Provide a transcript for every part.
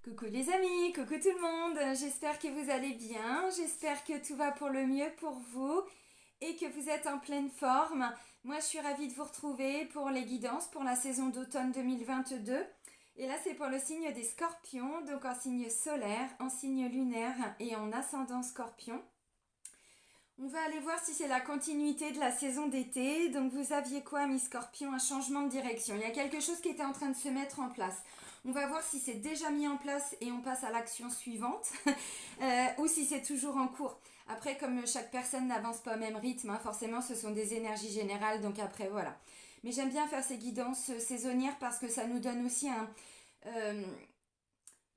Coucou les amis, coucou tout le monde, j'espère que vous allez bien, j'espère que tout va pour le mieux pour vous et que vous êtes en pleine forme. Moi je suis ravie de vous retrouver pour les guidances pour la saison d'automne 2022. Et là c'est pour le signe des scorpions, donc en signe solaire, en signe lunaire et en ascendant scorpion. On va aller voir si c'est la continuité de la saison d'été. Donc vous aviez quoi, mis Scorpion? Un changement de direction. Il y a quelque chose qui était en train de se mettre en place. On va voir si c'est déjà mis en place et on passe à l'action suivante ou si c'est toujours en cours. Après, comme chaque personne n'avance pas au même rythme, hein, forcément ce sont des énergies générales, donc après voilà. Mais j'aime bien faire ces guidances saisonnières parce que ça nous donne aussi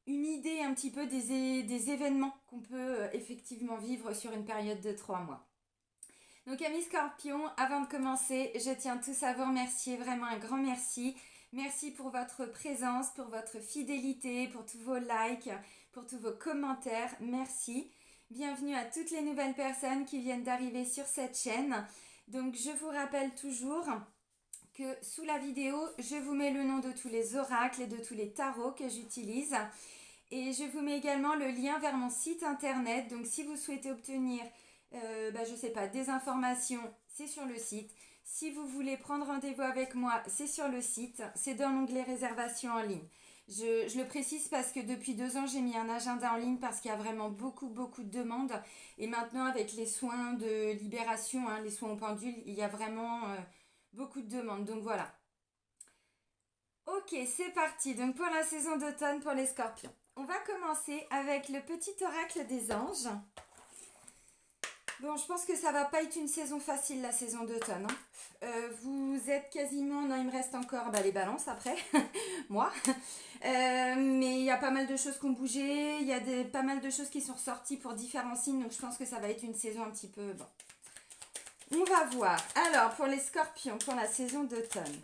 une idée un petit peu des événements qu'on peut effectivement vivre sur une période de 3 mois. Donc amis Scorpions, avant de commencer, je tiens tous à vous remercier, vraiment un grand merci. Merci pour votre présence, pour votre fidélité, pour tous vos likes, pour tous vos commentaires. Merci. Bienvenue à toutes les nouvelles personnes qui viennent d'arriver sur cette chaîne. Donc je vous rappelle toujours que sous la vidéo, je vous mets le nom de tous les oracles et de tous les tarots que j'utilise. Et je vous mets également le lien vers mon site internet. Donc si vous souhaitez obtenir, je sais pas, des informations, c'est sur le site. Si vous voulez prendre rendez-vous avec moi, c'est sur le site. C'est dans l'onglet réservation en ligne. Je le précise parce que depuis 2 ans, j'ai mis un agenda en ligne parce qu'il y a vraiment beaucoup de demandes. Et maintenant, avec les soins de libération, hein, les soins au pendule, il y a vraiment beaucoup de demandes. Donc voilà. Ok, c'est parti. Donc pour la saison d'automne pour les scorpions. On va commencer avec le petit oracle des anges. Bon, je pense que ça va pas être une saison facile, la saison d'automne. Vous êtes quasiment... Non, il me reste encore les balances après, moi. Mais il y a pas mal de choses qui ont bougé. Il y a pas mal de choses qui sont ressorties pour différents signes. Donc je pense que ça va être une saison un petit peu... Bon. On va voir. Alors, pour les scorpions, pour la saison d'automne.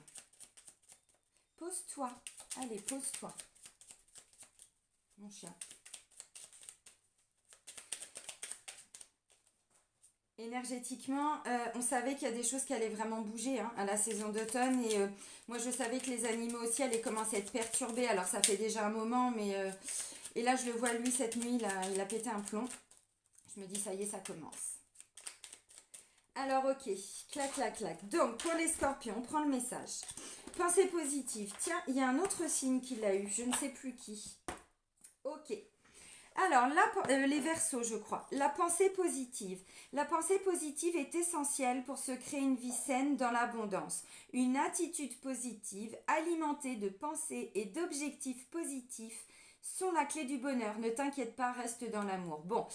Pose-toi. Allez, pose-toi. Mon chien. Énergétiquement, on savait qu'il y a des choses qui allaient vraiment bouger à la saison d'automne. Et moi, je savais que les animaux aussi allaient commencer à être perturbés. Alors, ça fait déjà un moment, mais... et là, je le vois, lui, cette nuit, il a pété un plomb. Je me dis, ça y est, ça commence. Alors, ok. Clac, clac, clac. Donc, pour les scorpions, on prend le message. Pensée positive. Tiens, il y a un autre signe qui l'a eu. Je ne sais plus qui. Ok. Alors, là, les Verseaux, je crois. La pensée positive. La pensée positive est essentielle pour se créer une vie saine dans l'abondance. Une attitude positive, alimentée de pensées et d'objectifs positifs, sont la clé du bonheur. Ne t'inquiète pas, reste dans l'amour. Bon,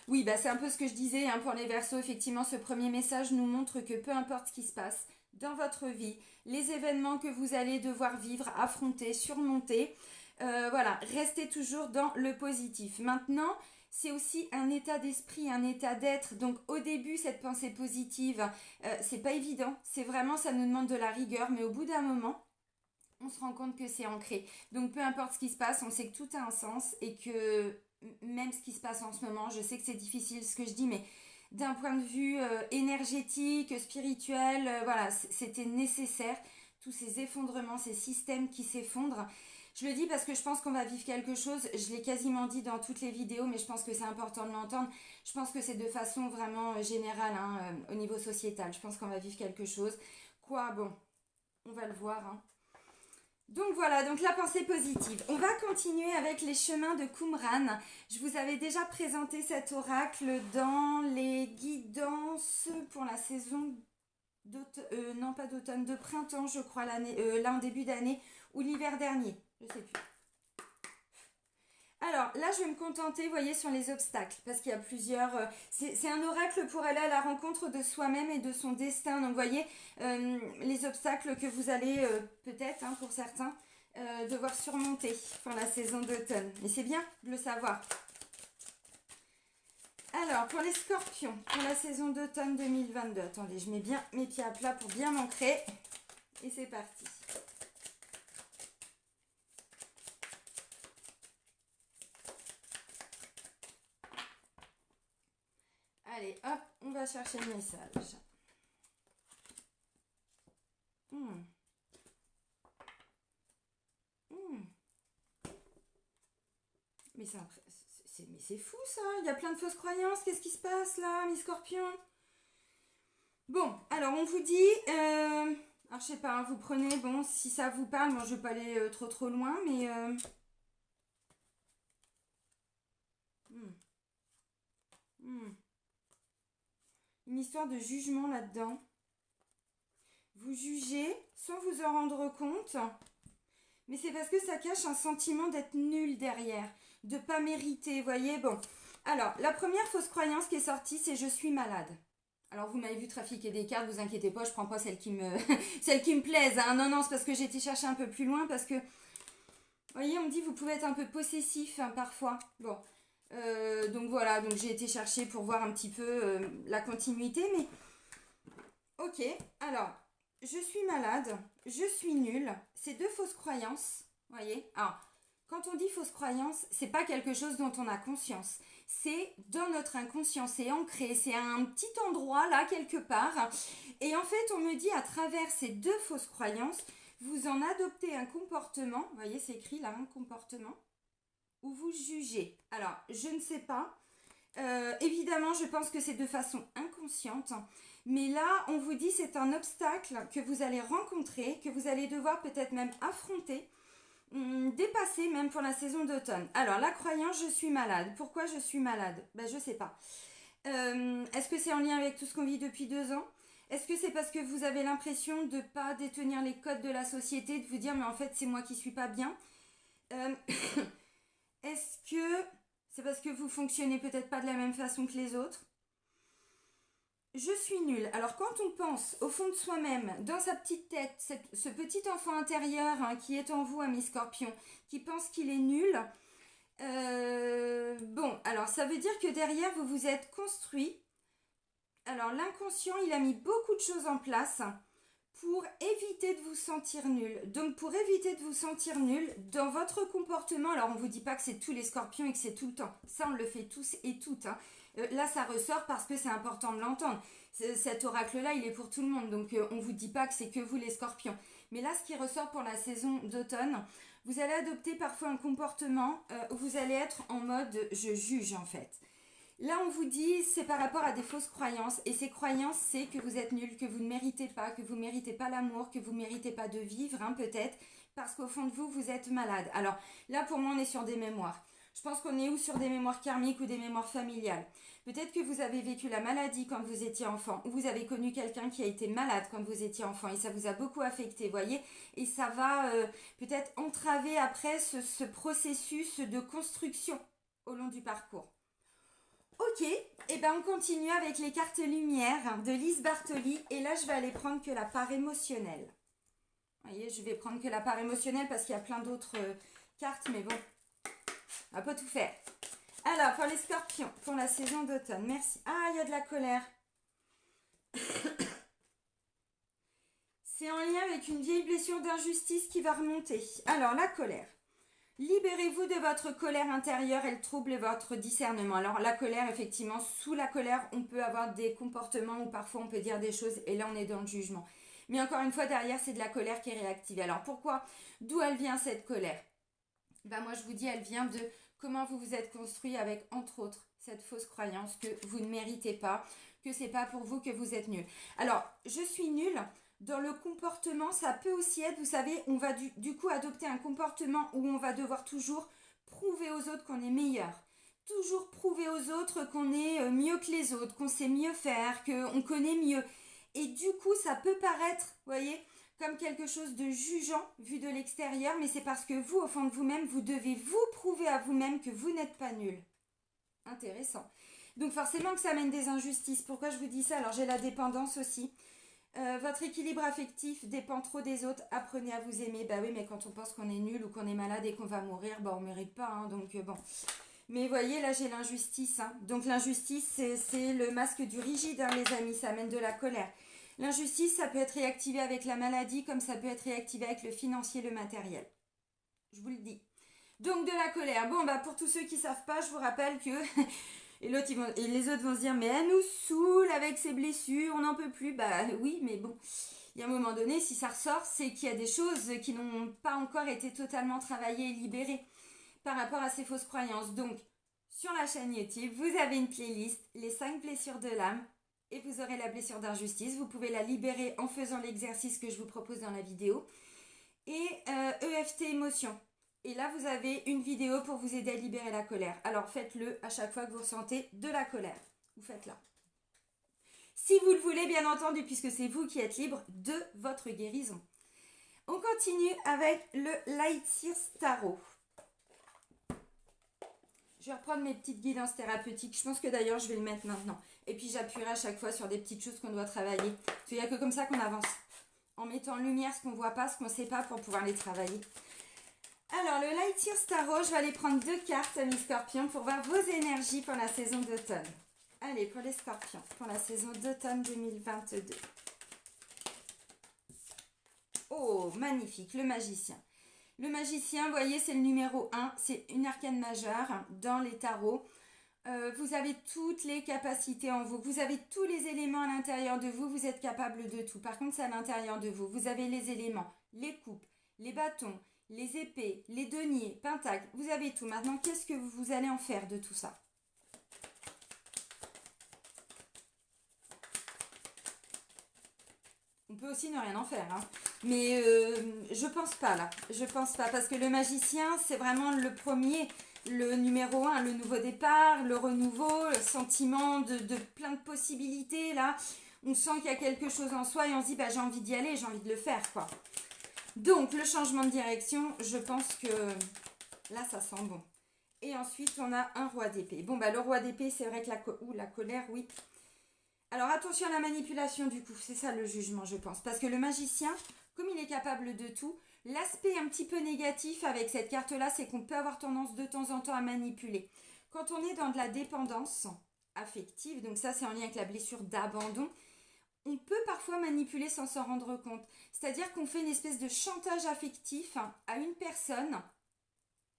oui, c'est un peu ce que je disais pour les Verseaux. Effectivement, ce premier message nous montre que peu importe ce qui se passe dans votre vie, les événements que vous allez devoir vivre, affronter, surmonter, voilà, restez toujours dans le positif. Maintenant, c'est aussi un état d'esprit, un état d'être. Donc au début, cette pensée positive, c'est pas évident. C'est vraiment, ça nous demande de la rigueur. Mais au bout d'un moment, on se rend compte que c'est ancré. Donc peu importe ce qui se passe, on sait que tout a un sens. Et que même ce qui se passe en ce moment, je sais que c'est difficile ce que je dis, mais d'un point de vue énergétique, spirituel, voilà, c'était nécessaire. Tous ces effondrements, ces systèmes qui s'effondrent. Je le dis parce que je pense qu'on va vivre quelque chose. Je l'ai quasiment dit dans toutes les vidéos, mais je pense que c'est important de l'entendre. Je pense que c'est de façon vraiment générale, au niveau sociétal. Je pense qu'on va vivre quelque chose. Quoi, bon, on va le voir. Donc voilà, donc la pensée positive. On va continuer avec les chemins de Qumran. Je vous avais déjà présenté cet oracle dans les guidances pour la saison d'automne, non pas d'automne, de printemps, je crois, là en début d'année ou l'hiver dernier. Je sais plus. Alors là, je vais me contenter, vous voyez, sur les obstacles, parce qu'il y a plusieurs... c'est un oracle pour aller à la rencontre de soi-même et de son destin. Donc, vous voyez, les obstacles que vous allez, peut-être, pour certains, devoir surmonter pour la saison d'automne. Mais c'est bien de le savoir. Alors, pour les scorpions, pour la saison d'automne 2022. Attendez, je mets bien mes pieds à plat pour bien m'ancrer. Et c'est parti. Allez, hop, on va chercher le message. Mais c'est fou ça, il y a plein de fausses croyances, qu'est-ce qui se passe là, mes scorpions? Bon, alors on vous dit, alors je sais pas, hein, vous prenez, bon, si ça vous parle, moi je vais pas aller trop loin, mais hmm, hmm. Une histoire de jugement là-dedans. Vous jugez sans vous en rendre compte, mais c'est parce que ça cache un sentiment d'être nul derrière, de pas mériter, voyez, bon. Alors, la première fausse croyance qui est sortie, c'est je suis malade. Alors, vous m'avez vu trafiquer des cartes, vous inquiétez pas, je prends pas celles qui me, celles qui me plaisent, hein. Non, non, c'est parce que j'ai été chercher un peu plus loin, parce que, voyez, on me dit vous pouvez être un peu possessif hein, parfois. Bon, donc voilà, donc j'ai été chercher pour voir un petit peu la continuité, mais ok, alors, je suis malade, je suis nulle, c'est deux fausses croyances, voyez. Alors, quand on dit fausse croyance, c'est pas quelque chose dont on a conscience. C'est dans notre inconscient, c'est ancré, c'est un petit endroit là quelque part. Et en fait, on me dit à travers ces deux fausses croyances, vous en adoptez un comportement, vous voyez, c'est écrit là, un comportement, où vous jugez. Alors, je ne sais pas. Évidemment, je pense que c'est de façon inconsciente. Mais là, on vous dit c'est un obstacle que vous allez rencontrer, que vous allez devoir peut-être même affronter, dépasser même pour la saison d'automne. Alors, la croyance, je suis malade. Pourquoi je suis malade? Ben, je sais pas. Est-ce que c'est en lien avec tout ce qu'on vit depuis 2 ans? Est-ce que c'est parce que vous avez l'impression de ne pas détenir les codes de la société, de vous dire mais en fait c'est moi qui suis pas bien? Euh, Est-ce que c'est parce que vous fonctionnez peut-être pas de la même façon que les autres? Je suis nulle. Alors quand on pense au fond de soi-même, dans sa petite tête, ce petit enfant intérieur hein, qui est en vous, ami Scorpion, qui pense qu'il est nul, bon, alors ça veut dire que derrière vous vous êtes construit. Alors l'inconscient, il a mis beaucoup de choses en place pour éviter de vous sentir nul. Donc pour éviter de vous sentir nul, dans votre comportement, alors on ne vous dit pas que c'est tous les scorpions et que c'est tout le temps. Ça, on le fait tous et toutes. Hein. Là, ça ressort parce que c'est important de l'entendre. Cet oracle-là, il est pour tout le monde. Donc on ne vous dit pas que c'est que vous les scorpions. Mais là, ce qui ressort pour la saison d'automne, vous allez adopter parfois un comportement où vous allez être en mode je juge en fait. Là, on vous dit, c'est par rapport à des fausses croyances. Et ces croyances, c'est que vous êtes nul, que vous ne méritez pas, que vous ne méritez pas l'amour, que vous ne méritez pas de vivre, hein, peut-être, parce qu'au fond de vous, vous êtes malade. Alors là, pour moi, on est sur des mémoires. Je pense qu'on est ou sur des mémoires karmiques ou des mémoires familiales. Peut-être que vous avez vécu la maladie quand vous étiez enfant, ou vous avez connu quelqu'un qui a été malade quand vous étiez enfant, et ça vous a beaucoup affecté, voyez. Et ça va peut-être entraver après ce processus de construction au long du parcours. Ok, et ben on continue avec les cartes lumière de Lise Bartoli. Et là, je vais aller prendre que la part émotionnelle. Vous voyez, je vais prendre que la part émotionnelle parce qu'il y a plein d'autres cartes, mais bon, on va pas tout faire. Alors, pour les scorpions, pour la saison d'automne, merci. Ah, il y a de la colère. C'est en lien avec une vieille blessure d'injustice qui va remonter. Alors, la colère. Libérez-vous de votre colère intérieure, elle trouble votre discernement. Alors la colère, effectivement, sous la colère, on peut avoir des comportements où parfois on peut dire des choses et là on est dans le jugement. Mais encore une fois, derrière, c'est de la colère qui est réactivée. Alors pourquoi? D'où elle vient cette colère? Ben moi je vous dis, elle vient de comment vous vous êtes construit avec, entre autres, cette fausse croyance que vous ne méritez pas, que c'est pas pour vous que vous êtes nul. Alors, je suis nulle. Dans le comportement, ça peut aussi être, vous savez, on va du coup adopter un comportement où on va devoir toujours prouver aux autres qu'on est meilleur. Toujours prouver aux autres qu'on est mieux que les autres, qu'on sait mieux faire, qu'on connaît mieux. Et du coup, ça peut paraître, vous voyez, comme quelque chose de jugeant vu de l'extérieur, mais c'est parce que vous, au fond de vous-même, vous devez vous prouver à vous-même que vous n'êtes pas nul. Intéressant. Donc forcément que ça amène des injustices. Pourquoi je vous dis ça? Alors j'ai la dépendance aussi. Votre équilibre affectif dépend trop des autres. Apprenez à vous aimer. Bah oui, mais quand on pense qu'on est nul ou qu'on est malade et qu'on va mourir, bah on mérite pas. Hein, donc bon. Mais voyez, là j'ai l'injustice. Hein. Donc l'injustice, c'est le masque du rigide, hein, les amis. Ça amène de la colère. L'injustice, ça peut être réactivé avec la maladie, comme ça peut être réactivé avec le financier, le matériel. Je vous le dis. Donc de la colère. Bon, bah pour tous ceux qui savent pas, je vous rappelle que et les autres vont se dire, mais elle nous saoule avec ses blessures, on n'en peut plus. Bah oui, mais bon, il y a un moment donné, si ça ressort, c'est qu'il y a des choses qui n'ont pas encore été totalement travaillées et libérées. par rapport à ces fausses croyances. Donc, sur la chaîne YouTube, vous avez une playlist, les 5 blessures de l'âme, et vous aurez la blessure d'injustice. Vous pouvez la libérer en faisant l'exercice que je vous propose dans la vidéo. Et EFT émotion. Et là, vous avez une vidéo pour vous aider à libérer la colère. Alors, faites-le à chaque fois que vous ressentez de la colère. Vous faites-la. Si vous le voulez, bien entendu, puisque c'est vous qui êtes libre de votre guérison. On continue avec le Light Years Tarot. Je vais reprendre mes petites guidances thérapeutiques. Je pense que d'ailleurs, je vais le mettre maintenant. Et puis, j'appuierai à chaque fois sur des petites choses qu'on doit travailler. Parce qu'il n'y a que comme ça qu'on avance. En mettant en lumière ce qu'on ne voit pas, ce qu'on ne sait pas pour pouvoir les travailler. Alors, le Light Years Tarot, je vais aller prendre 2 cartes, mes scorpions, pour voir vos énergies pour la saison d'automne. Allez, pour les scorpions, pour la saison d'automne 2022. Oh, magnifique, le magicien. Le magicien, vous voyez, c'est le numéro 1, c'est une arcane majeure dans les tarots. Vous avez toutes les capacités en vous, vous avez tous les éléments à l'intérieur de vous, vous êtes capable de tout. Par contre, c'est à l'intérieur de vous. Vous avez les éléments, les coupes, les bâtons, les épées, les deniers, pentacles, vous avez tout. Maintenant, qu'est-ce que vous allez en faire de tout ça? On peut aussi ne rien en faire, hein. Mais je pense pas là, je pense pas, parce que le magicien, c'est vraiment le premier, le numéro 1, le nouveau départ, le renouveau, le sentiment de plein de possibilités là. On sent qu'il y a quelque chose en soi et on se dit, bah, j'ai envie d'y aller, j'ai envie de le faire, quoi. Donc, le changement de direction, je pense que là, ça sent bon. Et ensuite, on a un roi d'épée. Bon, bah, le roi d'épée, c'est vrai que la colère, oui. Alors, attention à la manipulation, du coup. C'est ça, le jugement, je pense. Parce que le magicien, comme il est capable de tout, l'aspect un petit peu négatif avec cette carte-là, c'est qu'on peut avoir tendance de temps en temps à manipuler. Quand on est dans de la dépendance affective, donc ça, c'est en lien avec la blessure d'abandon, on peut parfois manipuler sans s'en rendre compte. C'est-à-dire qu'on fait une espèce de chantage affectif à une personne.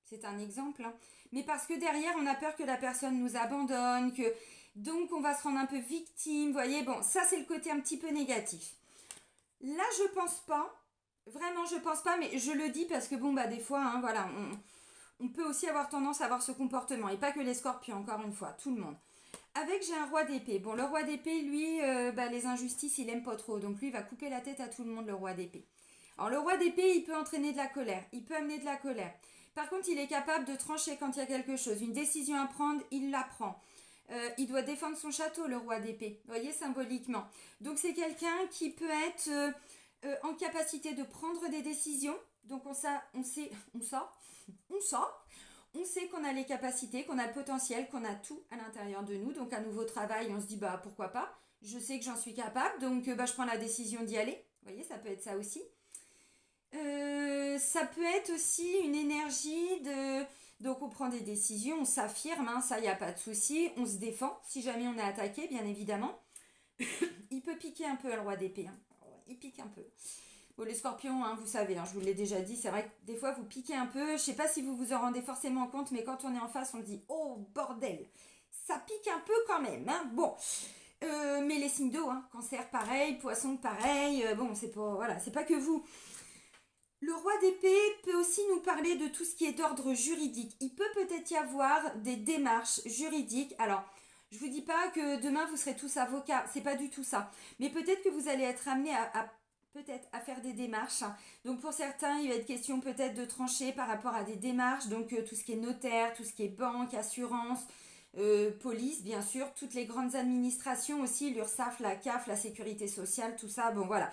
C'est un exemple. Hein. Mais parce que derrière, on a peur que la personne nous abandonne, que donc on va se rendre un peu victime. Vous voyez, bon, ça c'est le côté un petit peu négatif. Là, je pense pas. Vraiment, je pense pas, mais je le dis parce que bon, bah des fois, hein, voilà, on peut aussi avoir tendance à avoir ce comportement. Et pas que les scorpions, encore une fois, tout le monde. Avec, j'ai un roi d'épée. Bon, le roi d'épée, lui, les injustices, il aime pas trop. Donc, lui, il va couper la tête à tout le monde, le roi d'épée. Alors, le roi d'épée, il peut entraîner de la colère. Il peut amener de la colère. Par contre, il est capable de trancher quand il y a quelque chose. Une décision à prendre, il la prend. Il doit défendre son château, le roi d'épée. Vous voyez, symboliquement. Donc, c'est quelqu'un qui peut être en capacité de prendre des décisions. Donc, on sait qu'on a les capacités, qu'on a le potentiel, qu'on a tout à l'intérieur de nous. Donc, un nouveau travail, on se dit, bah, pourquoi pas? Je sais que j'en suis capable, donc je prends la décision d'y aller. Vous voyez, ça peut être ça aussi. Ça peut être aussi une énergie de... Donc, on prend des décisions, on s'affirme, hein, ça, il n'y a pas de souci. On se défend, si jamais on est attaqué, bien évidemment. Il peut piquer un peu, le roi d'épée. Hein. Il pique un peu. Bon, les scorpions, hein, vous savez, hein, je vous l'ai déjà dit, c'est vrai que des fois vous piquez un peu. Je ne sais pas si vous vous en rendez forcément compte, mais quand on est en face, on dit « Oh, bordel !» Ça pique un peu quand même. Hein. Bon, mais les signes d'eau, hein, cancer pareil, poisson pareil, bon, c'est pas, voilà, c'est pas que vous. Le roi d'épée peut aussi nous parler de tout ce qui est d'ordre juridique. Il peut peut-être y avoir des démarches juridiques. Alors, je vous dis pas que demain vous serez tous avocats, c'est pas du tout ça. Mais peut-être que vous allez être amenés peut-être à faire des démarches. Donc pour certains, il va être question peut-être de trancher par rapport à des démarches. Donc tout ce qui est notaire, tout ce qui est banque, assurance, police, bien sûr, toutes les grandes administrations aussi, l'URSSAF, la CAF, la sécurité sociale, tout ça, bon voilà.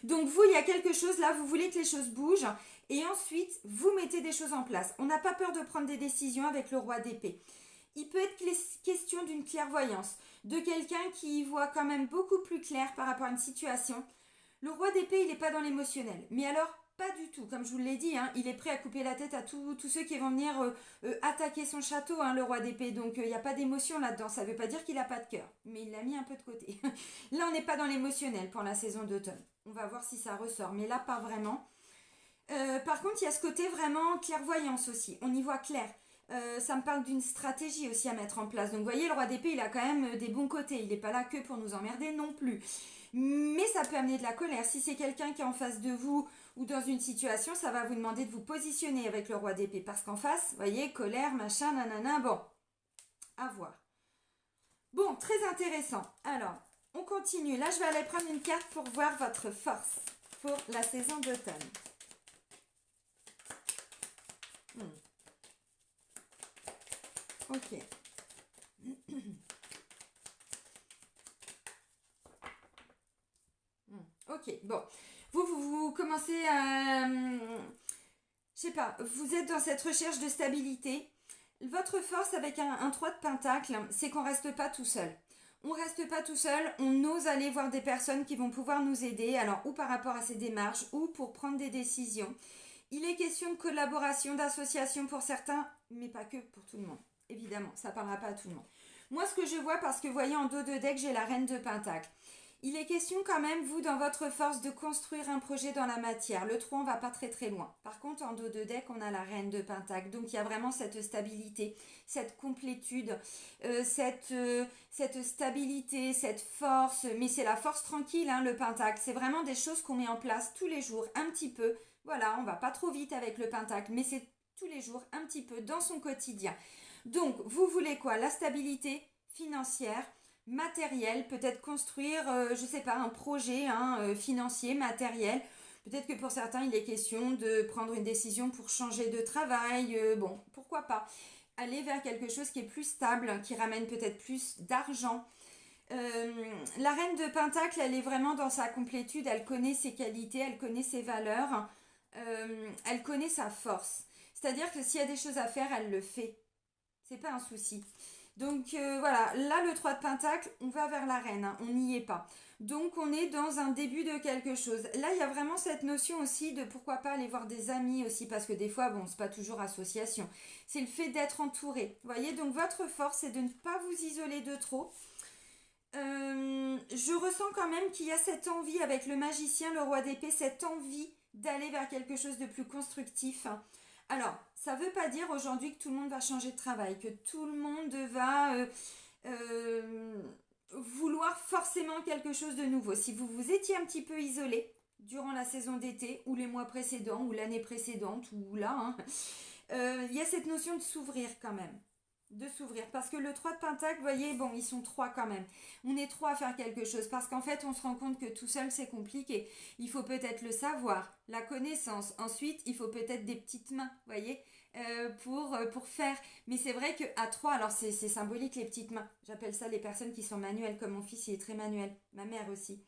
Donc vous, il y a quelque chose là, vous voulez que les choses bougent et ensuite, vous mettez des choses en place. On n'a pas peur de prendre des décisions avec le roi d'épée. Il peut être question d'une clairvoyance, de quelqu'un qui voit quand même beaucoup plus clair par rapport à une situation. Le roi d'épée, il n'est pas dans l'émotionnel. Mais alors, pas du tout. Comme je vous l'ai dit, hein, il est prêt à couper la tête à tous ceux qui vont venir attaquer son château, hein, le roi d'épée. Donc, il n'y a pas d'émotion là-dedans. Ça ne veut pas dire qu'il n'a pas de cœur. Mais il l'a mis un peu de côté. Là, on n'est pas dans l'émotionnel pour la saison d'automne. On va voir si ça ressort. Mais là, pas vraiment. Par contre, il y a ce côté vraiment clairvoyance aussi. On y voit clair. Ça me parle d'une stratégie aussi à mettre en place. Donc, vous voyez, le roi d'épée, il a quand même des bons côtés. Il n'est pas là que pour nous emmerder non plus. Mais ça peut amener de la colère. Si c'est quelqu'un qui est en face de vous ou dans une situation, ça va vous demander de vous positionner avec le roi d'épée. Parce qu'en face, vous voyez, colère, machin, nanana, bon, à voir. Bon, très intéressant. Alors, on continue. Là, je vais aller prendre une carte pour voir votre force pour la saison d'automne. Ok. Ok, bon. Vous commencez à... je sais pas, vous êtes dans cette recherche de stabilité. Votre force avec un 3 de pentacle, c'est qu'on reste pas tout seul. On reste pas tout seul, on ose aller voir des personnes qui vont pouvoir nous aider, alors ou par rapport à ces démarches, ou pour prendre des décisions. Il est question de collaboration, d'association pour certains, mais pas que pour tout le monde. Évidemment, ça ne parlera pas à tout le monde. Moi, ce que je vois, parce que vous voyez en dos de deck, j'ai la reine de pentacle. Il est question quand même, vous, dans votre force, de construire un projet dans la matière. Le 3, on va pas très très loin. Par contre, en dos de deck, on a la reine de pentacle. Donc, il y a vraiment cette stabilité, cette complétude, cette stabilité, cette force. Mais c'est la force tranquille, hein, le pentacle. C'est vraiment des choses qu'on met en place tous les jours, un petit peu. Voilà, on va pas trop vite avec le pentacle, mais c'est tous les jours, un petit peu, dans son quotidien. Donc, vous voulez quoi? La stabilité financière, matérielle, peut-être construire, je sais pas, un projet financier, matériel. Peut-être que pour certains, il est question de prendre une décision pour changer de travail. Bon, pourquoi pas? Aller vers quelque chose qui est plus stable, qui ramène peut-être plus d'argent. La reine de Pentacle, elle est vraiment dans sa complétude. Elle connaît ses qualités, elle connaît ses valeurs, elle connaît sa force. C'est-à-dire que s'il y a des choses à faire, elle le fait. C'est pas un souci. Donc voilà, là le 3 de Pentacle, on va vers la reine, hein, on n'y est pas. Donc on est dans un début de quelque chose. Là il y a vraiment cette notion aussi de pourquoi pas aller voir des amis aussi, parce que des fois, bon, c'est pas toujours association. C'est le fait d'être entouré. Vous voyez, donc votre force, c'est de ne pas vous isoler de trop. Je ressens quand même qu'il y a cette envie avec le magicien, le roi d'épée, cette envie d'aller vers quelque chose de plus constructif. Alors, ça ne veut pas dire aujourd'hui que tout le monde va changer de travail, que tout le monde va vouloir forcément quelque chose de nouveau. Si vous vous étiez un petit peu isolé durant la saison d'été, ou les mois précédents, ou l'année précédente, ou là, il y a cette notion de s'ouvrir quand même. De s'ouvrir, parce que le 3 de Pentacle, vous voyez, bon, ils sont 3 quand même. On est 3 à faire quelque chose, parce qu'en fait, on se rend compte que tout seul, c'est compliqué. Il faut peut-être le savoir, la connaissance. Ensuite, il faut peut-être des petites mains, vous voyez, pour faire. Mais c'est vrai qu'à 3, alors c'est symbolique les petites mains. J'appelle ça les personnes qui sont manuelles, comme mon fils, il est très manuel. Ma mère aussi.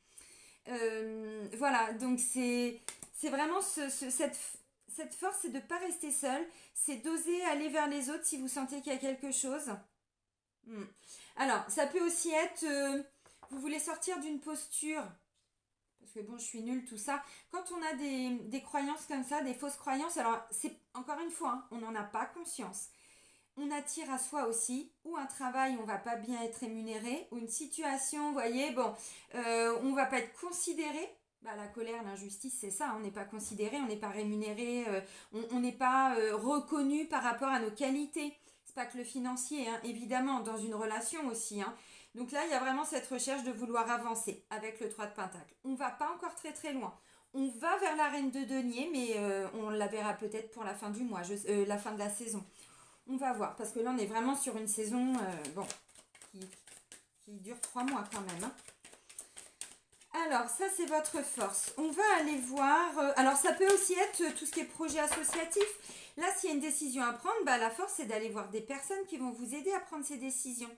Voilà, donc c'est vraiment cette force, c'est de ne pas rester seul, c'est d'oser aller vers les autres si vous sentez qu'il y a quelque chose. Alors, ça peut aussi être, vous voulez sortir d'une posture, parce que bon, je suis nulle, tout ça. Quand on a des croyances comme ça, des fausses croyances, alors c'est encore une fois, on n'en a pas conscience. On attire à soi aussi, ou un travail, on va pas bien être rémunéré, ou une situation, vous voyez, bon, on va pas être considéré. Bah, la colère, l'injustice, c'est ça, on n'est pas considéré, on n'est pas rémunéré, on n'est pas reconnu par rapport à nos qualités. C'est pas que le financier, hein, évidemment, dans une relation aussi. Hein. Donc là, il y a vraiment cette recherche de vouloir avancer avec le 3 de Pentacle. On va pas encore très très loin. On va vers la reine de denier, mais on la verra peut-être pour la fin du mois, la fin de la saison. On va voir, parce que là, on est vraiment sur une saison qui dure 3 mois quand même. Hein. Alors, ça, c'est votre force. On va aller voir... alors, ça peut aussi être tout ce qui est projet associatif. Là, s'il y a une décision à prendre, bah, la force, c'est d'aller voir des personnes qui vont vous aider à prendre ces décisions.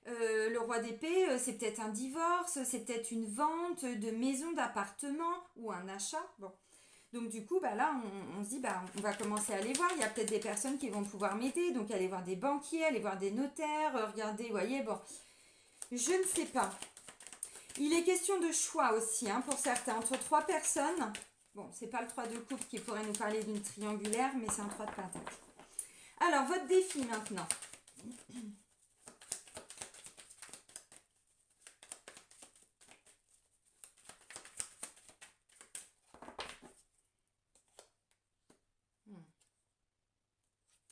Le roi d'épée, c'est peut-être un divorce, c'est peut-être une vente de maison, d'appartement ou un achat. Bon. Donc, du coup, bah, là, on se dit, bah, on va commencer à aller voir. Il y a peut-être des personnes qui vont pouvoir m'aider. Donc, aller voir des banquiers, aller voir des notaires, regarder, vous voyez, bon. Je ne sais pas. Il est question de choix aussi, hein, pour certains, entre 3 personnes. Bon, c'est pas le 3 de coupe qui pourrait nous parler d'une triangulaire, mais c'est un 3 de pentacle. Alors, votre défi maintenant.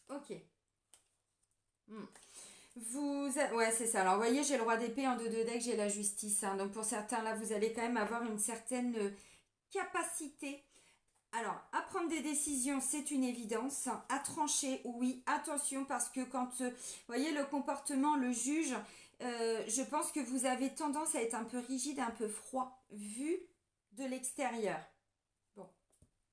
Ok. Ouais, c'est ça. Alors, vous voyez, j'ai le roi d'épée en 2 de deck, j'ai la justice. Hein. Donc, pour certains, là, vous allez quand même avoir une certaine capacité Alors, à prendre des décisions, c'est une évidence. À trancher, oui, attention, parce que quand, vous voyez, le comportement, le juge, je pense que vous avez tendance à être un peu rigide, un peu froid, vu de l'extérieur. Bon,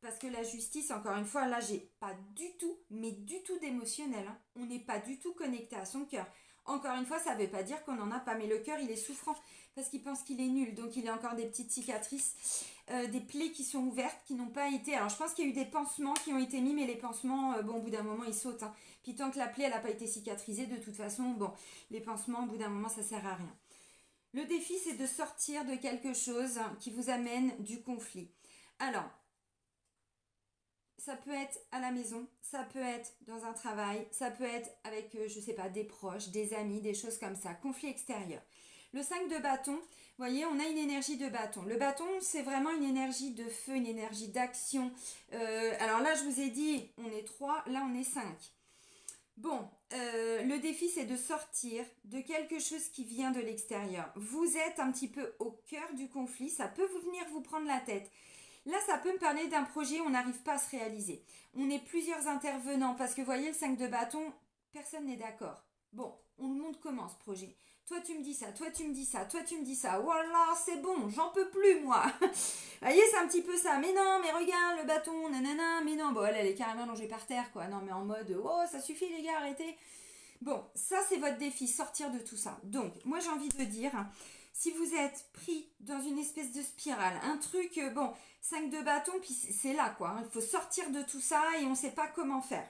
parce que la justice, encore une fois, là, j'ai pas du tout, mais du tout d'émotionnel, hein. On n'est pas du tout connecté à son cœur. Encore une fois, ça ne veut pas dire qu'on n'en a pas, mais le cœur, il est souffrant parce qu'il pense qu'il est nul. Donc, il a encore des petites cicatrices, des plaies qui sont ouvertes, qui n'ont pas été... Alors, je pense qu'il y a eu des pansements qui ont été mis, mais les pansements, bon, au bout d'un moment, ils sautent, hein. Puis, tant que la plaie, elle n'a pas été cicatrisée, de toute façon, bon, les pansements, au bout d'un moment, ça sert à rien. Le défi, c'est de sortir de quelque chose qui vous amène du conflit. Alors, ça peut être à la maison, ça peut être dans un travail, ça peut être avec, je sais pas, des proches, des amis, des choses comme ça. Conflit extérieur. Le 5 de bâton, vous voyez, on a une énergie de bâton. Le bâton, c'est vraiment une énergie de feu, une énergie d'action. Alors là, je vous ai dit, on est 3, là, on est 5. Bon, le défi, c'est de sortir de quelque chose qui vient de l'extérieur. Vous êtes un petit peu au cœur du conflit, ça peut venir vous prendre la tête. Là, ça peut me parler d'un projet où on n'arrive pas à se réaliser. On est plusieurs intervenants parce que vous voyez, le 5 de bâton, personne n'est d'accord. Bon, on le montre comment ce projet? Toi, tu me dis ça, toi, tu me dis ça, toi, tu me dis ça. Voilà, c'est bon, j'en peux plus, moi. Vous voyez, c'est un petit peu ça. Mais non, mais regarde le bâton, nanana, mais non. Bon, elle est carrément allongée par terre, quoi. Non, mais en mode, oh, ça suffit, les gars, arrêtez. Bon, ça, c'est votre défi, sortir de tout ça. Donc, moi, j'ai envie de dire, si vous êtes pris dans une espèce de spirale, un truc, bon, 5 de bâton, puis c'est là, quoi. Il faut sortir de tout ça et on ne sait pas comment faire.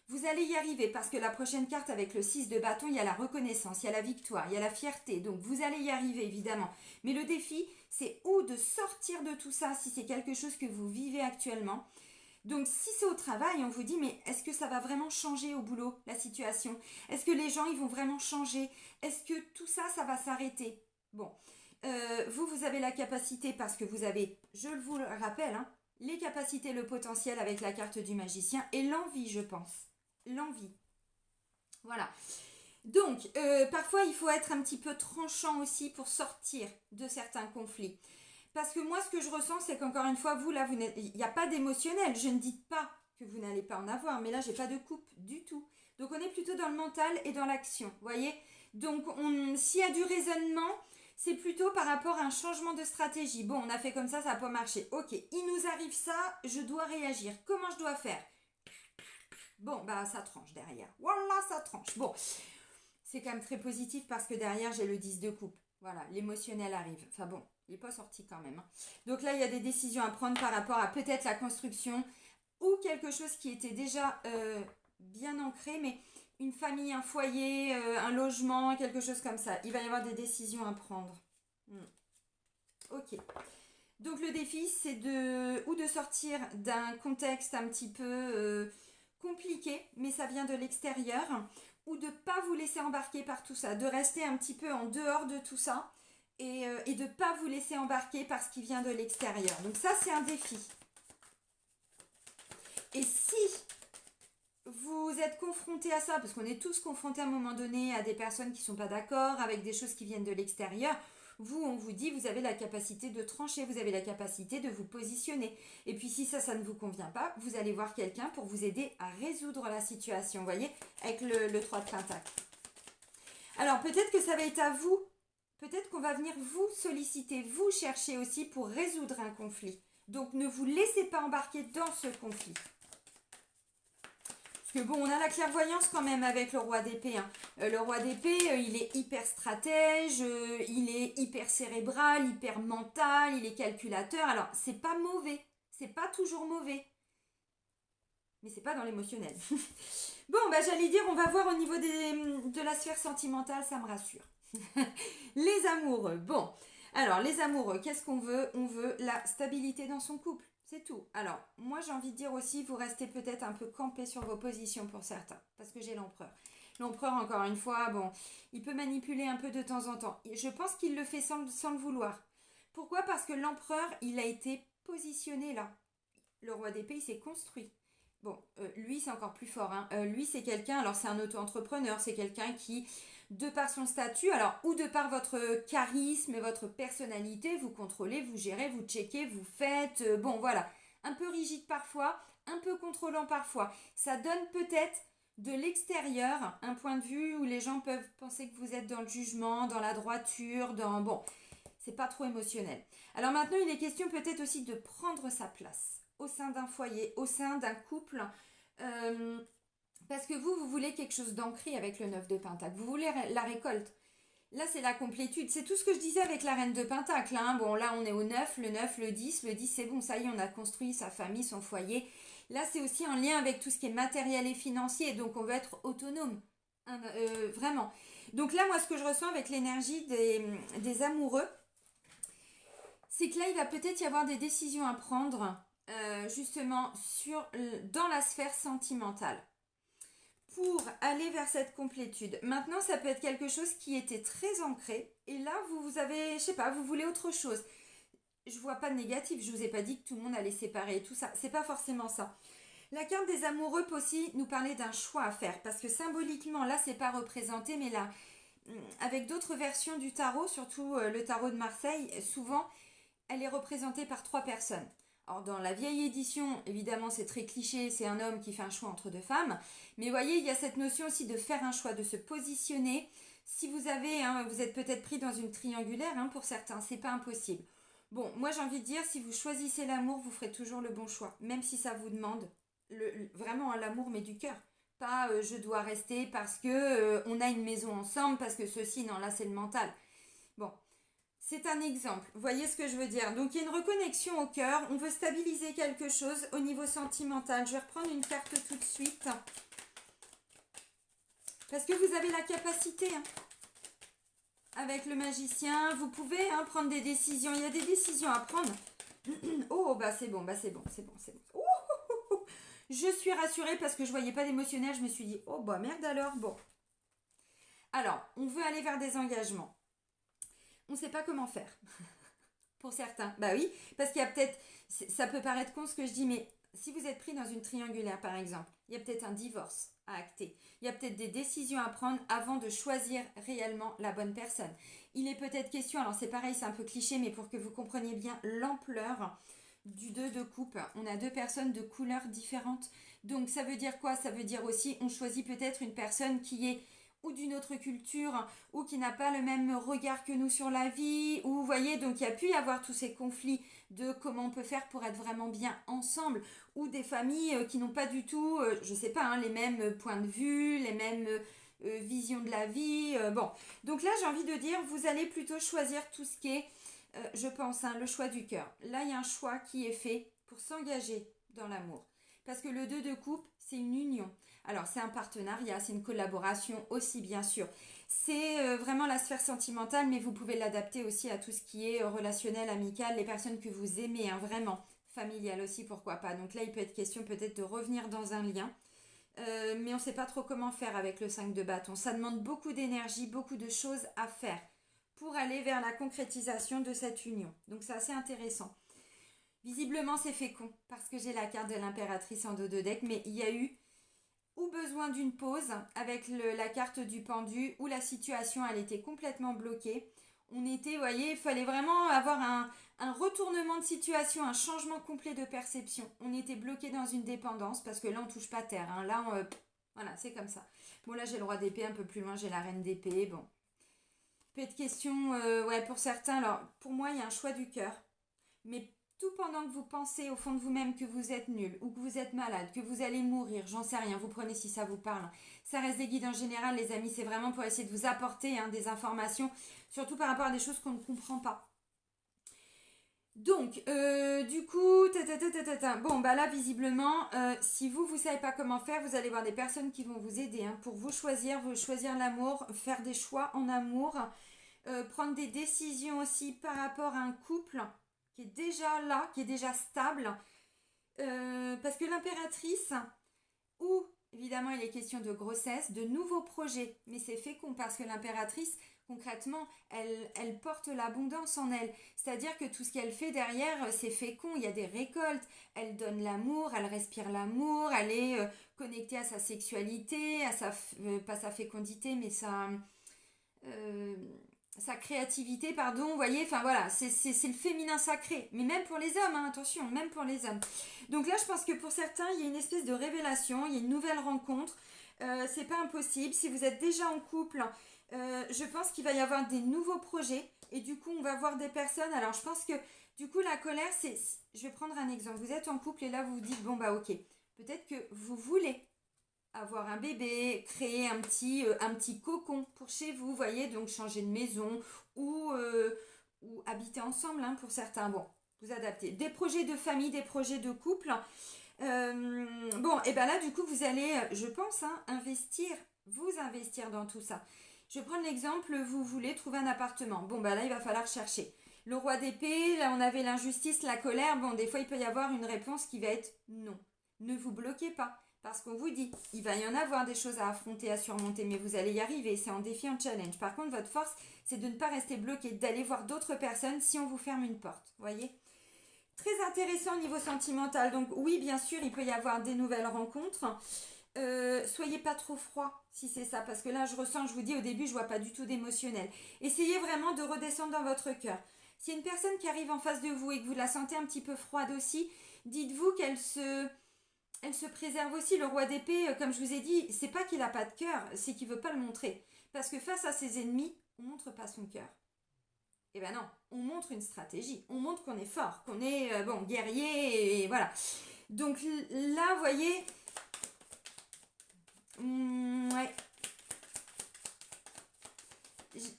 Vous allez y arriver parce que la prochaine carte avec le 6 de bâton, il y a la reconnaissance, il y a la victoire, il y a la fierté. Donc vous allez y arriver évidemment. Mais le défi, c'est où de sortir de tout ça si c'est quelque chose que vous vivez actuellement. Donc si c'est au travail, on vous dit mais est-ce que ça va vraiment changer au boulot, la situation? Est-ce que les gens, ils vont vraiment changer? Est-ce que tout ça, ça va s'arrêter? Bon, vous avez la capacité parce que vous avez, je vous le rappelle, hein, les capacités, le potentiel avec la carte du magicien et l'envie, je pense. L'envie. Voilà. Donc, parfois, il faut être un petit peu tranchant aussi pour sortir de certains conflits. Parce que moi, ce que je ressens, c'est qu'encore une fois, vous, là, il n'y a pas d'émotionnel. Je ne dis pas que vous n'allez pas en avoir, mais là, j'ai pas de coupe du tout. Donc, on est plutôt dans le mental et dans l'action, vous voyez? Donc, s'il y a du raisonnement, c'est plutôt par rapport à un changement de stratégie. Bon, on a fait comme ça n'a pas marché. Ok, il nous arrive ça, je dois réagir. Comment je dois faire? Bon, bah, ça tranche derrière. Voilà, ça tranche. Bon, c'est quand même très positif parce que derrière, j'ai le 10 de coupe. Voilà, l'émotionnel arrive. Enfin bon, il n'est pas sorti quand même, hein. Donc là, il y a des décisions à prendre par rapport à peut-être la construction ou quelque chose qui était déjà bien ancré, mais une famille, un foyer, un logement, quelque chose comme ça. Il va y avoir des décisions à prendre. Ok. Donc le défi, c'est de sortir d'un contexte un petit peu compliqué, mais ça vient de l'extérieur, ou de ne pas vous laisser embarquer par tout ça, de rester un petit peu en dehors de tout ça, et de ne pas vous laisser embarquer par ce qui vient de l'extérieur. Donc ça, c'est un défi. Et si vous êtes confronté à ça, parce qu'on est tous confrontés à un moment donné à des personnes qui ne sont pas d'accord, avec des choses qui viennent de l'extérieur, vous, on vous dit, vous avez la capacité de trancher, vous avez la capacité de vous positionner. Et puis si ça ne vous convient pas, vous allez voir quelqu'un pour vous aider à résoudre la situation, vous voyez, avec le 3 de Pentacle. Alors peut-être que ça va être à vous, peut-être qu'on va venir vous solliciter, vous chercher aussi pour résoudre un conflit. Donc ne vous laissez pas embarquer dans ce conflit. Parce que bon, on a la clairvoyance quand même avec le roi d'épée, hein. Le roi d'épée, il est hyper stratège, il est hyper cérébral, hyper mental, il est calculateur. Alors, c'est pas mauvais, c'est pas toujours mauvais. Mais c'est pas dans l'émotionnel. Bon, bah j'allais dire, on va voir au niveau de la sphère sentimentale, ça me rassure. Les amoureux, bon. Alors, les amoureux, qu'est-ce qu'on veut? On veut la stabilité dans son couple. C'est tout. Alors, moi, j'ai envie de dire aussi, vous restez peut-être un peu campé sur vos positions pour certains. Parce que j'ai l'empereur. L'empereur, encore une fois, bon, il peut manipuler un peu de temps en temps. Je pense qu'il le fait sans le vouloir. Pourquoi? Parce que l'empereur, il a été positionné là. Le roi d'épée, il s'est construit. Bon, lui, c'est encore plus fort, hein. Lui, c'est quelqu'un, alors c'est un auto-entrepreneur, c'est quelqu'un qui, de par son statut, alors ou de par votre charisme et votre personnalité, vous contrôlez, vous gérez, vous checkez, vous faites, bon voilà, un peu rigide parfois, un peu contrôlant parfois. Ça donne peut-être de l'extérieur un point de vue où les gens peuvent penser que vous êtes dans le jugement, dans la droiture, dans... Bon, c'est pas trop émotionnel. Alors maintenant, il est question peut-être aussi de prendre sa place au sein d'un foyer, au sein d'un couple. Parce que vous voulez quelque chose d'ancré avec le 9 de Pentacle. Vous voulez la récolte. Là, c'est la complétude. C'est tout ce que je disais avec la reine de Pentacle. Hein. Bon, là, on est au 9, le 9, le 10. Le 10, c'est bon, ça y est, on a construit sa famille, son foyer. Là, c'est aussi en lien avec tout ce qui est matériel et financier. Donc, on veut être autonome. Vraiment. Donc là, moi, ce que je ressens avec l'énergie des amoureux, c'est que là, il va peut-être y avoir des décisions à prendre, justement, dans la sphère sentimentale, pour aller vers cette complétude. Maintenant, ça peut être quelque chose qui était très ancré, et là, vous avez, je sais pas, vous voulez autre chose. Je vois pas de négatif, je vous ai pas dit que tout le monde allait séparer et tout ça, c'est pas forcément ça. La carte des amoureux peut aussi nous parler d'un choix à faire, parce que symboliquement, là, c'est pas représenté, mais là, avec d'autres versions du tarot, surtout le tarot de Marseille, souvent, elle est représentée par 3 personnes. Alors dans la vieille édition, évidemment c'est très cliché, c'est un homme qui fait un choix entre 2 femmes. Mais vous voyez, il y a cette notion aussi de faire un choix, de se positionner. Si vous avez, vous êtes peut-être pris dans une triangulaire, pour certains, c'est pas impossible. Bon, moi j'ai envie de dire, si vous choisissez l'amour, vous ferez toujours le bon choix. Même si ça vous demande vraiment l'amour, mais du cœur. Pas je dois rester parce que on a une maison ensemble, parce que ceci, non, là c'est le mental. Bon, c'est un exemple, vous voyez ce que je veux dire. Donc il y a une reconnexion au cœur, on veut stabiliser quelque chose au niveau sentimental. Je vais reprendre une carte tout de suite. Parce que vous avez la capacité, avec le magicien, vous pouvez prendre des décisions. Il y a des décisions à prendre. Oh, bah c'est bon, c'est bon. Je suis rassurée parce que je voyais pas d'émotionnel. Je me suis dit, oh bah merde alors, bon. Alors, on veut aller vers des engagements. On ne sait pas comment faire. Pour certains. Bah oui, parce qu'il y a peut-être... Ça peut paraître con ce que je dis, mais si vous êtes pris dans une triangulaire, par exemple, il y a peut-être un divorce à acter. Il y a peut-être des décisions à prendre avant de choisir réellement la bonne personne. Il est peut-être question, alors c'est pareil, c'est un peu cliché, mais pour que vous compreniez bien l'ampleur du 2 de coupe, on a 2 personnes de couleurs différentes. Donc ça veut dire quoi? Ça veut dire aussi, on choisit peut-être une personne qui est ou d'une autre culture, ou qui n'a pas le même regard que nous sur la vie, ou vous voyez, donc il y a pu y avoir tous ces conflits de comment on peut faire pour être vraiment bien ensemble, ou des familles qui n'ont pas du tout, je sais pas, les mêmes points de vue, les mêmes visions de la vie, bon. Donc là, j'ai envie de dire, vous allez plutôt choisir tout ce qui est, je pense, le choix du cœur. Là, il y a un choix qui est fait pour s'engager dans l'amour. Parce que le 2 de coupe, c'est une union. Alors, c'est un partenariat, c'est une collaboration aussi, bien sûr. C'est vraiment la sphère sentimentale, mais vous pouvez l'adapter aussi à tout ce qui est relationnel, amical, les personnes que vous aimez, vraiment. Familial aussi, pourquoi pas. Donc là, il peut être question peut-être de revenir dans un lien. Mais on ne sait pas trop comment faire avec le 5 de bâton. Ça demande beaucoup d'énergie, beaucoup de choses à faire pour aller vers la concrétisation de cette union. Donc, c'est assez intéressant. Visiblement, c'est fécond parce que j'ai la carte de l'impératrice en dos de deck, mais il y a eu ou besoin d'une pause avec la carte du pendu où la situation elle était complètement bloquée. On était, vous voyez, il fallait vraiment avoir un retournement de situation, un changement complet de perception. On était bloqué dans une dépendance parce que là on touche pas terre. Là, voilà, c'est comme ça. Bon, là j'ai le roi d'épée, un peu plus loin j'ai la reine d'épée. Bon, peut être question, pour certains. Alors, pour moi, il y a un choix du cœur, mais tout pendant que vous pensez au fond de vous-même que vous êtes nul ou que vous êtes malade, que vous allez mourir, j'en sais rien, vous prenez si ça vous parle. Ça reste des guides en général, les amis, c'est vraiment pour essayer de vous apporter des informations, surtout par rapport à des choses qu'on ne comprend pas. Donc, du coup, bon, bah là, visiblement, si vous savez pas comment faire, vous allez voir des personnes qui vont vous aider pour vous choisir l'amour, faire des choix en amour, prendre des décisions aussi par rapport à un couple qui est déjà là, qui est déjà stable. Parce que l'impératrice, ou évidemment il est question de grossesse, de nouveaux projets, mais c'est fécond parce que l'impératrice, concrètement, elle porte l'abondance en elle. C'est-à-dire que tout ce qu'elle fait derrière, c'est fécond, il y a des récoltes, elle donne l'amour, elle respire l'amour, elle est connectée à sa sexualité, à pas sa fécondité, mais sa... sa créativité, pardon, vous voyez, enfin voilà, c'est le féminin sacré, mais même pour les hommes, hein, attention, même pour les hommes. Donc là, je pense que pour certains, il y a une espèce de révélation, il y a une nouvelle rencontre, c'est pas impossible, si vous êtes déjà en couple, je pense qu'il va y avoir des nouveaux projets, et du coup, on va voir des personnes, alors je pense que, du coup, la colère, je vais prendre un exemple, vous êtes en couple, et là, vous vous dites, bon bah ok, peut-être que vous voulez avoir un bébé, créer un petit cocon pour chez vous, voyez, donc changer de maison ou habiter ensemble hein, pour certains. Bon, vous adaptez. Des projets de famille, des projets de couple. Bon, et ben là, du coup, vous allez, je pense, hein, vous investir dans tout ça. Je vais prendre l'exemple, vous voulez trouver un appartement. Bon, bah là, il va falloir chercher. Le roi d'épée, là, on avait l'injustice, la colère. Bon, des fois, il peut y avoir une réponse qui va être non. Ne vous bloquez pas. Parce qu'on vous dit, il va y en avoir des choses à affronter, à surmonter, mais vous allez y arriver. C'est en défi, en challenge. Par contre, votre force, c'est de ne pas rester bloqué, d'aller voir d'autres personnes si on vous ferme une porte. Voyez ? Très intéressant au niveau sentimental. Donc oui, bien sûr, il peut y avoir des nouvelles rencontres. Soyez pas trop froid si c'est ça, parce que là, je ressens, je vous dis au début, je vois pas du tout d'émotionnel. Essayez vraiment de redescendre dans votre cœur. Si une personne qui arrive en face de vous et que vous la sentez un petit peu froide aussi, dites-vous elle se préserve aussi. Le roi d'épée, comme je vous ai dit, c'est pas qu'il n'a pas de cœur, c'est qu'il veut pas le montrer. Parce que face à ses ennemis, on montre pas son cœur. Eh ben non, on montre une stratégie, on montre qu'on est fort, qu'on est bon guerrier et voilà. Donc là, vous voyez, ouais,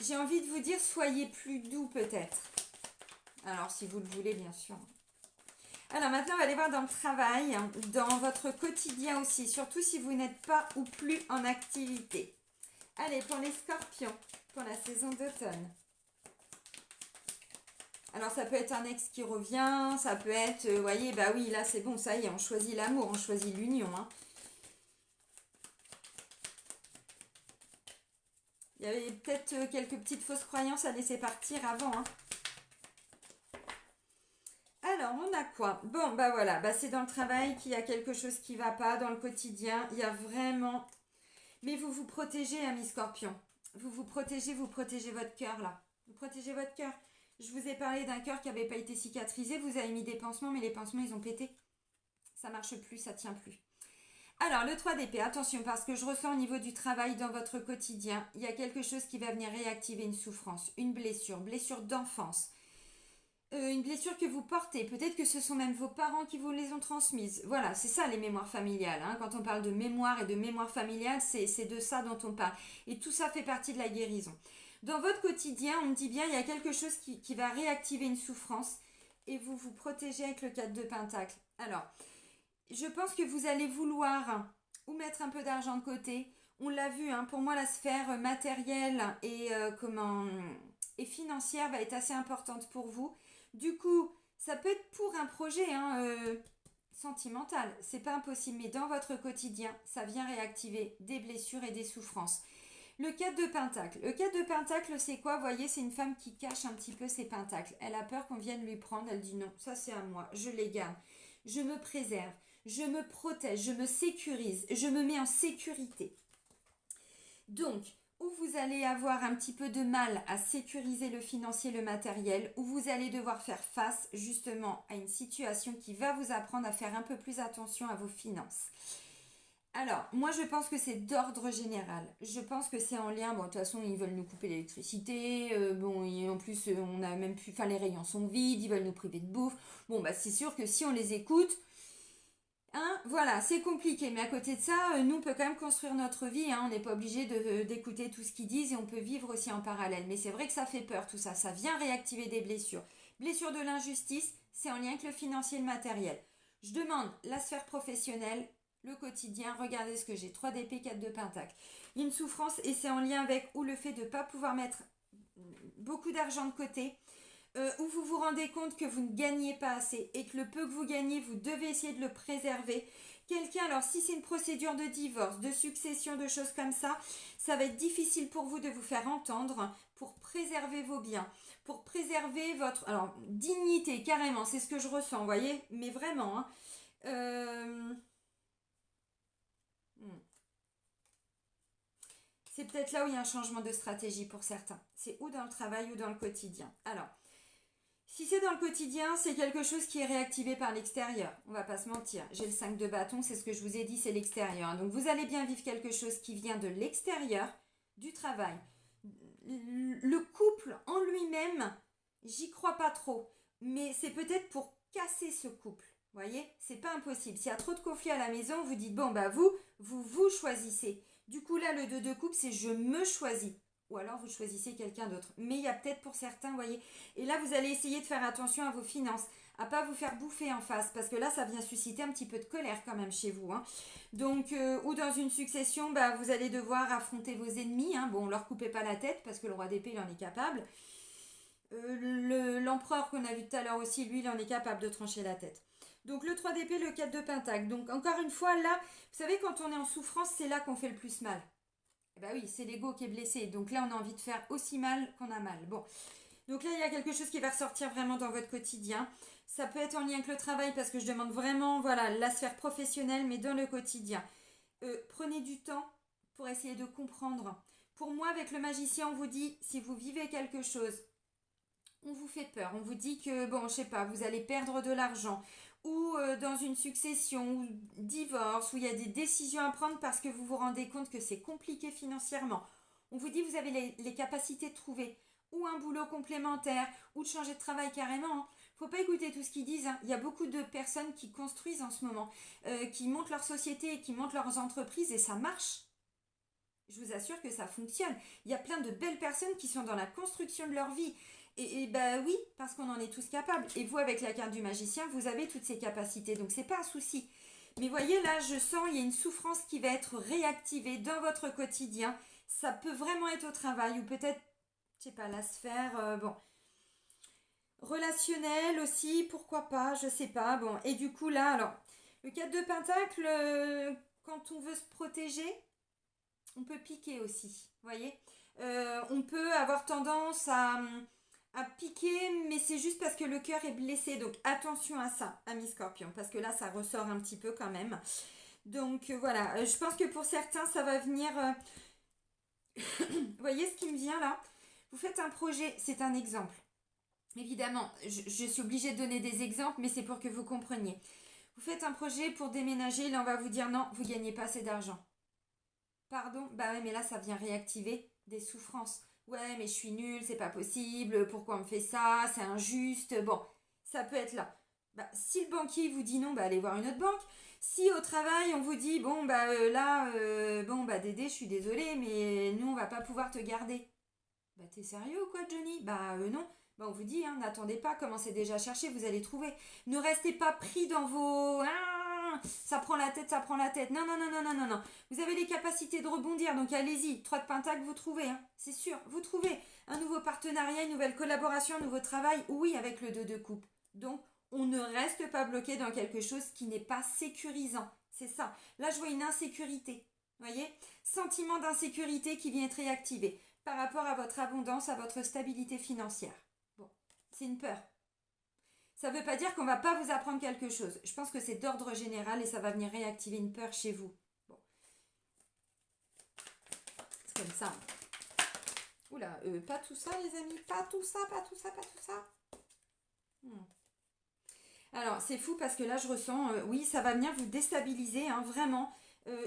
j'ai envie de vous dire, soyez plus doux peut-être. Alors si vous le voulez, bien sûr. Alors maintenant, on va aller voir dans le travail, dans votre quotidien aussi, surtout si vous n'êtes pas ou plus en activité. Allez, pour les scorpions, pour la saison d'automne. Alors ça peut être un ex qui revient, ça peut être, vous voyez, bah oui, là c'est bon, ça y est, on choisit l'amour, on choisit l'union. Hein. Il y avait peut-être quelques petites fausses croyances à laisser partir avant. Hein. Alors, on a quoi? Bon, bah voilà, bah c'est dans le travail qu'il y a quelque chose qui va pas, dans le quotidien, il y a vraiment... Mais vous vous protégez, amis scorpions. Vous protégez votre cœur, là. Vous protégez votre cœur. Je vous ai parlé d'un cœur qui n'avait pas été cicatrisé, vous avez mis des pansements, mais les pansements, ils ont pété. Ça marche plus, ça tient plus. Alors, le 3 d'épée, attention, parce que je ressens au niveau du travail dans votre quotidien, il y a quelque chose qui va venir réactiver une souffrance, une blessure d'enfance. Une blessure que vous portez, peut-être que ce sont même vos parents qui vous les ont transmises. Voilà, c'est ça les mémoires familiales. Hein. Quand on parle de mémoire et de mémoire familiale, c'est de ça dont on parle. Et tout ça fait partie de la guérison. Dans votre quotidien, on me dit bien, il y a quelque chose qui va réactiver une souffrance et vous vous protégez avec le 4 de Pentacle. Alors, je pense que vous allez vouloir ou mettre un peu d'argent de côté. On l'a vu, hein, pour moi, la sphère matérielle et financière va être assez importante pour vous. Du coup, ça peut être pour un projet sentimental, c'est pas impossible, mais dans votre quotidien, ça vient réactiver des blessures et des souffrances. Le 4 de Pentacle. Le 4 de Pentacle, c'est quoi? Vous voyez, c'est une femme qui cache un petit peu ses pentacles. Elle a peur qu'on vienne lui prendre, elle dit non, ça c'est à moi, je les garde. Je me préserve, je me protège, je me sécurise, je me mets en sécurité. Donc, où vous allez avoir un petit peu de mal à sécuriser le financier, le matériel, où vous allez devoir faire face justement à une situation qui va vous apprendre à faire un peu plus attention à vos finances. Alors, moi je pense que c'est d'ordre général. Je pense que c'est en lien, bon de toute façon ils veulent nous couper l'électricité, bon et en plus on a même plus, enfin les rayons sont vides, ils veulent nous priver de bouffe. Bon bah c'est sûr que si on les écoute, hein, voilà, c'est compliqué, mais à côté de ça, nous, on peut quand même construire notre vie. Hein, on n'est pas obligé d'écouter tout ce qu'ils disent et on peut vivre aussi en parallèle. Mais c'est vrai que ça fait peur, tout ça. Ça vient réactiver des blessures. Blessures de l'injustice, c'est en lien avec le financier et le matériel. Je demande la sphère professionnelle, le quotidien. Regardez ce que j'ai. 3 d'épée, 4 de pentacle. Une souffrance et c'est en lien avec ou le fait de ne pas pouvoir mettre beaucoup d'argent de côté. Où vous vous rendez compte que vous ne gagnez pas assez et que le peu que vous gagnez, vous devez essayer de le préserver. Quelqu'un, alors si c'est une procédure de divorce, de succession, de choses comme ça va être difficile pour vous de vous faire entendre pour préserver vos biens, pour préserver votre dignité, carrément, c'est ce que je ressens, vous voyez, mais vraiment. Hein. C'est peut-être là où il y a un changement de stratégie pour certains. C'est ou dans le travail ou dans le quotidien. Alors, si c'est dans le quotidien, c'est quelque chose qui est réactivé par l'extérieur. On va pas se mentir. J'ai le 5 de bâton, c'est ce que je vous ai dit, c'est l'extérieur. Donc vous allez bien vivre quelque chose qui vient de l'extérieur, du travail. Le couple en lui-même, j'y crois pas trop. Mais c'est peut-être pour casser ce couple. Vous voyez, c'est pas impossible. S'il y a trop de conflits à la maison, vous dites, bon, bah vous choisissez. Du coup, là, le 2 de coupe, c'est je me choisis. Ou alors vous choisissez quelqu'un d'autre. Mais il y a peut-être pour certains, vous voyez. Et là, vous allez essayer de faire attention à vos finances, à pas vous faire bouffer en face, parce que là, ça vient susciter un petit peu de colère quand même chez vous. Hein. Donc, ou dans une succession, bah, vous allez devoir affronter vos ennemis. Hein. Bon, leur coupez pas la tête, parce que le roi d'épée, il en est capable. L'empereur qu'on a vu tout à l'heure aussi, lui, il en est capable de trancher la tête. Donc le 3 d'épée, le 4 de pentacle. Donc encore une fois, là, vous savez, quand on est en souffrance, c'est là qu'on fait le plus mal. Eh ben oui, c'est l'ego qui est blessé. Donc là, on a envie de faire aussi mal qu'on a mal. Bon, donc là, il y a quelque chose qui va ressortir vraiment dans votre quotidien. Ça peut être en lien avec le travail parce que je demande vraiment, voilà, la sphère professionnelle, mais dans le quotidien. Prenez du temps pour essayer de comprendre. Pour moi, avec le magicien, on vous dit, si vous vivez quelque chose, on vous fait peur, on vous dit que, bon, je sais pas, vous allez perdre de l'argent, ou dans une succession, ou divorce, où il y a des décisions à prendre parce que vous vous rendez compte que c'est compliqué financièrement. On vous dit que vous avez les capacités de trouver ou un boulot complémentaire, ou de changer de travail carrément. Hein. Faut pas écouter tout ce qu'ils disent. Hein. Il y a beaucoup de personnes qui construisent en ce moment, qui montent leur société, qui montent leurs entreprises, et ça marche. Je vous assure que ça fonctionne. Il y a plein de belles personnes qui sont dans la construction de leur vie. Et bah oui, parce qu'on en est tous capables. Et vous, avec la carte du magicien, vous avez toutes ces capacités. Donc, c'est pas un souci. Mais voyez, là, je sens, il y a une souffrance qui va être réactivée dans votre quotidien. Ça peut vraiment être au travail ou peut-être, je sais pas, la sphère, bon, relationnelle aussi, pourquoi pas, je sais pas. Bon, et du coup, là, alors, le 4 de pentacle, quand on veut se protéger, on peut piquer aussi, voyez. On peut avoir tendance à piquer, mais c'est juste parce que le cœur est blessé. Donc attention à ça, amis scorpions, parce que là, ça ressort un petit peu quand même. Donc voilà, je pense que pour certains, ça va venir... Vous voyez ce qui me vient là? Vous faites un projet, c'est un exemple. Évidemment, je suis obligée de donner des exemples, mais c'est pour que vous compreniez. Vous faites un projet pour déménager, là on va vous dire non, vous ne gagnez pas assez d'argent. Pardon? Bah ouais, mais là, ça vient réactiver des souffrances. Ouais, mais je suis nulle, c'est pas possible, pourquoi on me fait ça, c'est injuste. Bon, ça peut être là. Bah, si le banquier vous dit non, bah allez voir une autre banque. Si au travail, on vous dit, bon, bah là, bon, bah Dédé, je suis désolée, mais nous, on va pas pouvoir te garder. Bah t'es sérieux ou quoi, Johnny? Bah non. Bah on vous dit, hein, n'attendez pas, commencez déjà à chercher, vous allez trouver. Ne restez pas pris dans vos... Ah, ça prend la tête, ça prend la tête. Non, non, non, non, non, non, non. Vous avez les capacités de rebondir, donc allez-y. 3 de pentacle, vous trouvez, hein. C'est sûr, vous trouvez. Un nouveau partenariat, une nouvelle collaboration, un nouveau travail, oui, avec le 2 de coupe. Donc, on ne reste pas bloqué dans quelque chose qui n'est pas sécurisant. C'est ça. Là, je vois une insécurité. Vous voyez? Sentiment d'insécurité qui vient être réactivé par rapport à votre abondance, à votre stabilité financière. Bon, c'est une peur. Ça ne veut pas dire qu'on ne va pas vous apprendre quelque chose. Je pense que c'est d'ordre général et ça va venir réactiver une peur chez vous. Bon. C'est comme ça. Oula, pas tout ça les amis, pas tout ça, pas tout ça, pas tout ça. Alors, c'est fou parce que là, je ressens, oui, ça va venir vous déstabiliser, hein, vraiment,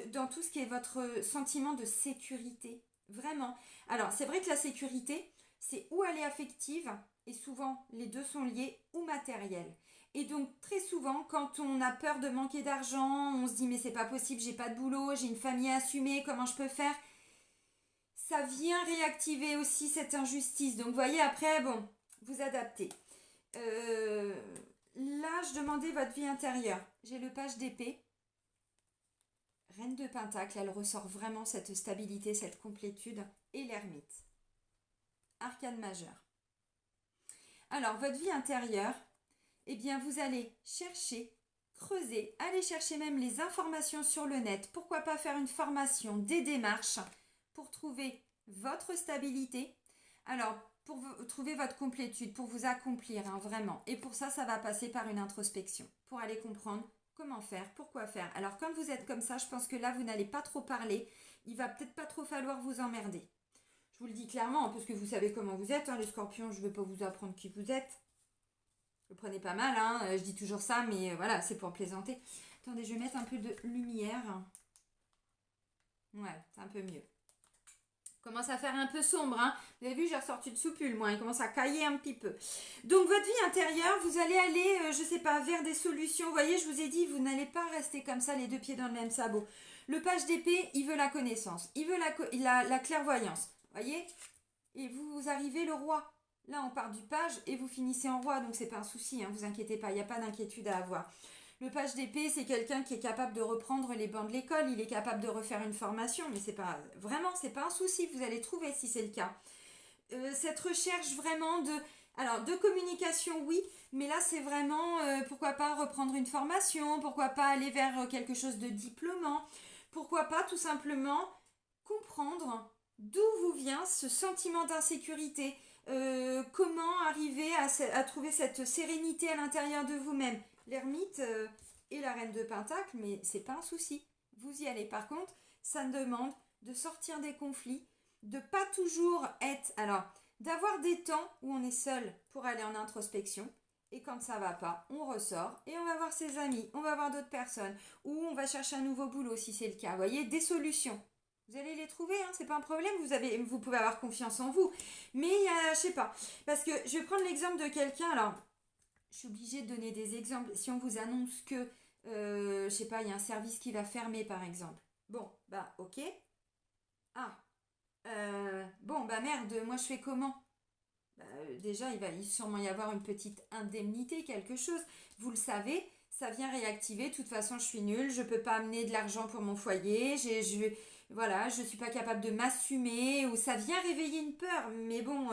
dans tout ce qui est votre sentiment de sécurité. Vraiment. Alors, c'est vrai que la sécurité, c'est ou elle est affective, et souvent les deux sont liés, ou matérielle. Et donc, très souvent, quand on a peur de manquer d'argent, on se dit, mais c'est pas possible, j'ai pas de boulot, j'ai une famille à assumer, comment je peux faire? Ça vient réactiver aussi cette injustice. Donc, vous voyez, après, bon, vous adaptez. Là, je demandais votre vie intérieure. J'ai le page d'épée. Reine de Pentacle, elle ressort vraiment cette stabilité, cette complétude. Et l'ermite. Arcane majeur. Alors, votre vie intérieure, eh bien, vous allez chercher, creuser, aller chercher même les informations sur le net. Pourquoi pas faire une formation, des démarches pour trouver votre stabilité. Alors, pour trouver votre complétude, pour vous accomplir, hein, vraiment. Et pour ça, ça va passer par une introspection, pour aller comprendre comment faire, pourquoi faire. Alors, quand vous êtes comme ça, je pense que là, vous n'allez pas trop parler, il va peut-être pas trop falloir vous emmerder. Je vous le dis clairement, parce que vous savez comment vous êtes, hein, les scorpions, je ne vais pas vous apprendre qui vous êtes. Le prenez pas mal, hein, je dis toujours ça, mais voilà, c'est pour plaisanter. Attendez, je vais mettre un peu de lumière. Ouais, c'est un peu mieux. Commence à faire un peu sombre, hein. Vous avez vu, j'ai ressorti de soupule, moi, il commence à cailler un petit peu. Donc, votre vie intérieure, vous allez aller, je sais pas, vers des solutions. Vous voyez, je vous ai dit, vous n'allez pas rester comme ça, les deux pieds dans le même sabot. Le page d'épée, il veut la connaissance, il veut la clairvoyance. Voyez? Et vous arrivez le roi. Là, on part du page et vous finissez en roi, donc c'est pas un souci, hein, vous inquiétez pas, il n'y a pas d'inquiétude à avoir. Le page d'épée, c'est quelqu'un qui est capable de reprendre les bancs de l'école, il est capable de refaire une formation, mais c'est pas un souci, vous allez trouver si c'est le cas. Cette recherche vraiment de communication, oui, mais là c'est vraiment, pourquoi pas reprendre une formation, pourquoi pas aller vers quelque chose de diplômant, pourquoi pas tout simplement comprendre d'où vous vient ce sentiment d'insécurité, comment arriver à trouver cette sérénité à l'intérieur de vous-même. L'ermite et la reine de Pentacle, mais c'est pas un souci. Vous y allez. Par contre, ça demande de sortir des conflits, de pas toujours être... Alors, d'avoir des temps où on est seul pour aller en introspection. Et quand ça va pas, on ressort et on va voir ses amis, on va voir d'autres personnes. Ou on va chercher un nouveau boulot si c'est le cas. Vous voyez, des solutions. Vous allez les trouver, hein, c'est pas un problème, vous pouvez avoir confiance en vous. Mais il y a, je sais pas, parce que je vais prendre l'exemple de quelqu'un, alors, je suis obligée de donner des exemples. Si on vous annonce que, je sais pas, il y a un service qui va fermer, par exemple. Bon, bah, ok. Ah, bon, bah merde, moi je fais comment? Bah, déjà, il va sûrement y avoir une petite indemnité, quelque chose. Vous le savez, ça vient réactiver. De toute façon, je suis nulle, je peux pas amener de l'argent pour mon foyer, voilà, je suis pas capable de m'assumer, ou ça vient réveiller une peur. Mais bon,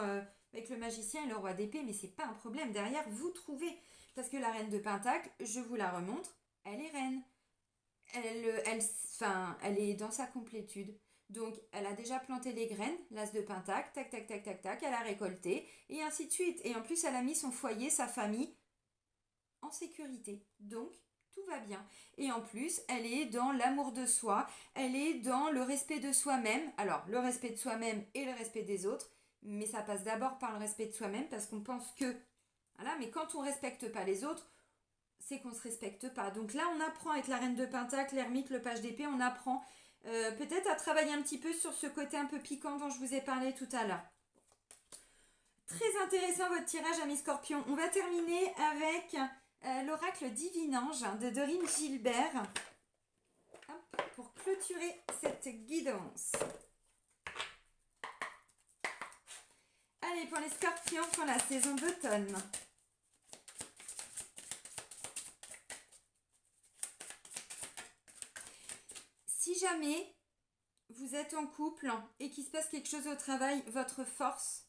avec le magicien et le roi d'épée, mais c'est pas un problème. Derrière, vous trouvez. Parce que la reine de Pentacle, je vous la remontre, elle est reine. Elle est dans sa complétude. Donc, elle a déjà planté les graines, l'as de Pentacle, tac, tac, tac, tac, tac, elle a récolté, et ainsi de suite. Et en plus, elle a mis son foyer, sa famille, en sécurité. Donc, tout va bien. Et en plus, elle est dans l'amour de soi, elle est dans le respect de soi-même. Alors, le respect de soi-même et le respect des autres, mais ça passe d'abord par le respect de soi-même, parce qu'on pense que... Voilà, mais quand on ne respecte pas les autres, c'est qu'on ne se respecte pas. Donc là, on apprend avec la reine de Pentacle, l'ermite, le page d'épée, on apprend peut-être à travailler un petit peu sur ce côté un peu piquant dont je vous ai parlé tout à l'heure. Très intéressant votre tirage, amis scorpions. On va terminer avec l'oracle Divinange de Dorine Gilbert. Hop, pour clôturer cette guidance. Allez, pour les scorpions pour la saison d'automne. Si jamais vous êtes en couple et qu'il se passe quelque chose au travail, votre force,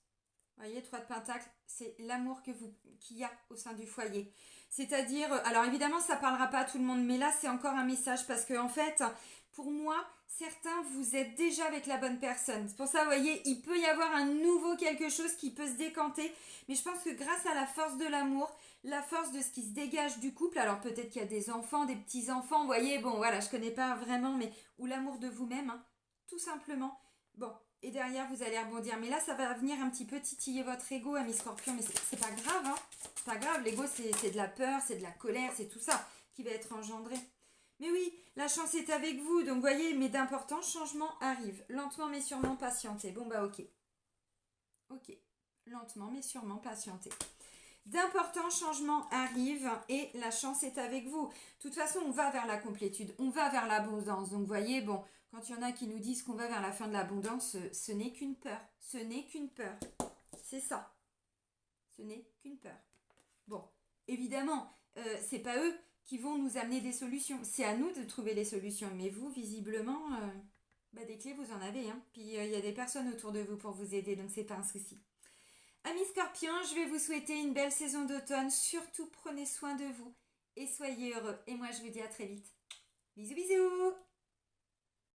vous voyez, 3 de Pentacle, c'est l'amour qu'il y a au sein du foyer. C'est-à-dire, alors évidemment, ça ne parlera pas à tout le monde, mais là, c'est encore un message parce que, en fait, pour moi, certains, vous êtes déjà avec la bonne personne. C'est pour ça, vous voyez, il peut y avoir un nouveau quelque chose qui peut se décanter, mais je pense que grâce à la force de l'amour, la force de ce qui se dégage du couple, alors peut-être qu'il y a des enfants, des petits-enfants, vous voyez, bon, voilà, je ne connais pas vraiment, mais ou l'amour de vous-même, hein, tout simplement. Bon, et derrière, vous allez rebondir. Mais là, ça va venir un petit peu titiller votre ego, amis scorpions. Mais c'est pas grave, hein. C'est pas grave. L'ego, c'est de la peur, c'est de la colère, c'est tout ça qui va être engendré. Mais oui, la chance est avec vous. Donc, voyez, mais d'importants changements arrivent. Lentement, mais sûrement, patientez. Bon, bah, ok. Ok. Lentement, mais sûrement, patientez. D'importants changements arrivent et la chance est avec vous. De toute façon, on va vers la complétude. On va vers l'abondance. Donc, voyez, bon... Quand il y en a qui nous disent qu'on va vers la fin de l'abondance, ce n'est qu'une peur. Ce n'est qu'une peur. C'est ça. Ce n'est qu'une peur. Bon, évidemment, c'est pas eux qui vont nous amener des solutions. C'est à nous de trouver les solutions. Mais vous, visiblement, des clés, vous en avez. Hein. Puis, il y a des personnes autour de vous pour vous aider, donc c'est pas un souci. Amis scorpions, je vais vous souhaiter une belle saison d'automne. Surtout, prenez soin de vous et soyez heureux. Et moi, je vous dis à très vite. Bisous, bisous!